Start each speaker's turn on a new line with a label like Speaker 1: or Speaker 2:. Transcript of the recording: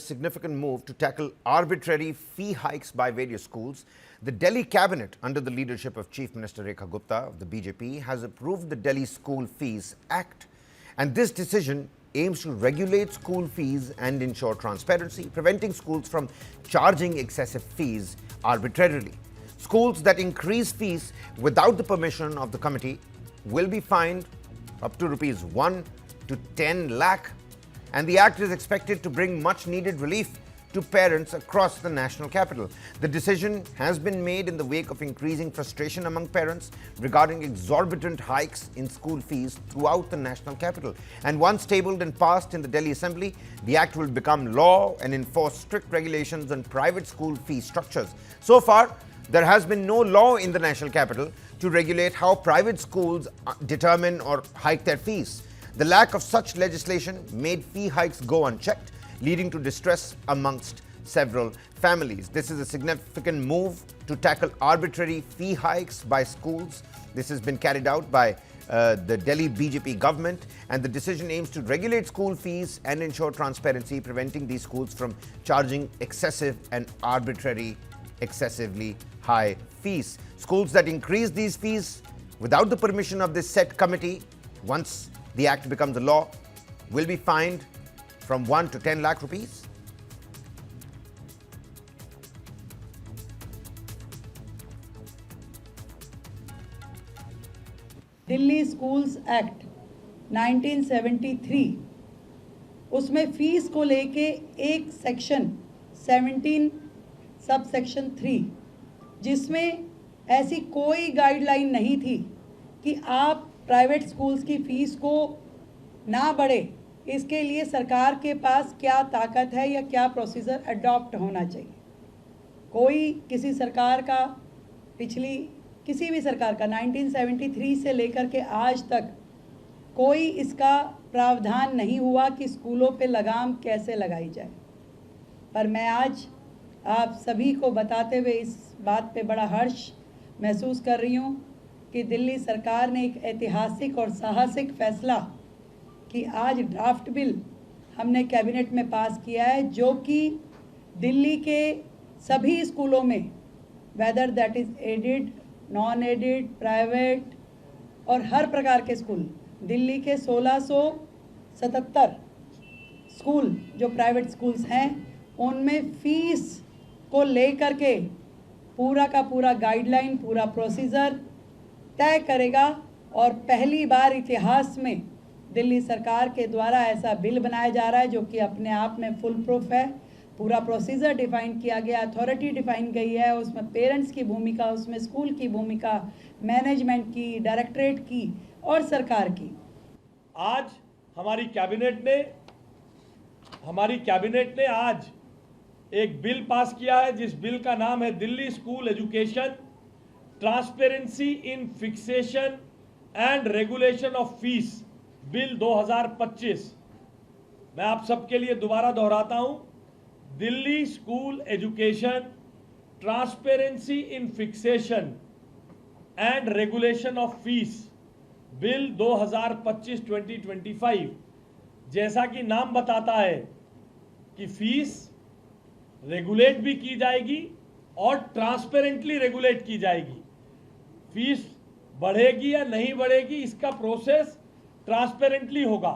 Speaker 1: significant move to tackle arbitrary fee hikes by various schools. The Delhi cabinet, under the leadership of Chief Minister Rekha Gupta of the BJP, has approved the Delhi School Fees Act. And this decision aims to regulate school fees and ensure transparency, preventing schools from charging excessive fees arbitrarily. Schools that increase fees without the permission of the committee will be fined up to rupees 1 to 10 lakh. And the act is expected to bring much needed relief to parents across the national capital. The decision has been made in the wake of increasing frustration among parents regarding exorbitant hikes in school fees throughout the national capital. And once tabled and passed in the Delhi Assembly, the act will become law and enforce strict regulations on private school fee structures. So far, there has been no law in the national capital to regulate how private schools determine or hike their fees. The lack of such legislation made fee hikes go unchecked, leading to distress amongst several families. This is a significant move to tackle arbitrary fee hikes by schools. This has been carried out by the Delhi BJP government, and the decision aims to regulate school fees and ensure transparency, preventing these schools from charging excessive and excessively high fees. Schools that increase these fees without the permission of this set committee, once the act becomes a law, will be fined from 1 to 10 lakh rupees.
Speaker 2: Delhi schools act 1973 उसमें fees को लेके एक section 17 sub section 3 जिसमें ऐसी कोई guideline नहीं थी कि आप प्राइवेट स्कूल्स की फ़ीस को ना बढ़े, इसके लिए सरकार के पास क्या ताकत है या क्या प्रोसीजर अडॉप्ट होना चाहिए। कोई किसी सरकार का किसी भी सरकार का 1973 से लेकर के आज तक कोई इसका प्रावधान नहीं हुआ कि स्कूलों पे लगाम कैसे लगाई जाए। पर मैं आज आप सभी को बताते हुए इस बात पे बड़ा हर्ष महसूस कर रही हूँ कि दिल्ली सरकार ने एक ऐतिहासिक और साहसिक फैसला कि आज ड्राफ्ट बिल हमने कैबिनेट में पास किया है, जो कि दिल्ली के सभी स्कूलों में, whether that is aided, non aided, private और हर प्रकार के स्कूल, दिल्ली के 1677 स्कूल जो प्राइवेट स्कूल्स हैं, उनमें फ़ीस को लेकर के पूरा का पूरा गाइडलाइन, पूरा प्रोसीजर तय करेगा। और पहली बार इतिहास में दिल्ली सरकार के द्वारा ऐसा बिल बनाया जा रहा है जो कि अपने आप में फुल प्रूफ है। पूरा प्रोसीजर डिफाइन किया गया, अथॉरिटी डिफाइन गई है, उसमें पेरेंट्स की भूमिका, उसमें स्कूल की भूमिका, मैनेजमेंट की, डायरेक्टरेट की और सरकार की।
Speaker 3: आज हमारी कैबिनेट ने आज एक बिल पास किया है, जिस बिल का नाम है Delhi school education transparency in fixation and regulation of fees bill 2025। मैं आप सबके लिए दोबारा दोहराता हूं, Delhi school education transparency in fixation and regulation of fees bill 2025-2025। जैसा कि नाम बताता है कि फीस रेगुलेट भी की जाएगी और ट्रांसपेरेंटली रेगुलेट की जाएगी। फीस बढ़ेगी या नहीं बढ़ेगी, इसका प्रोसेस ट्रांसपेरेंटली होगा।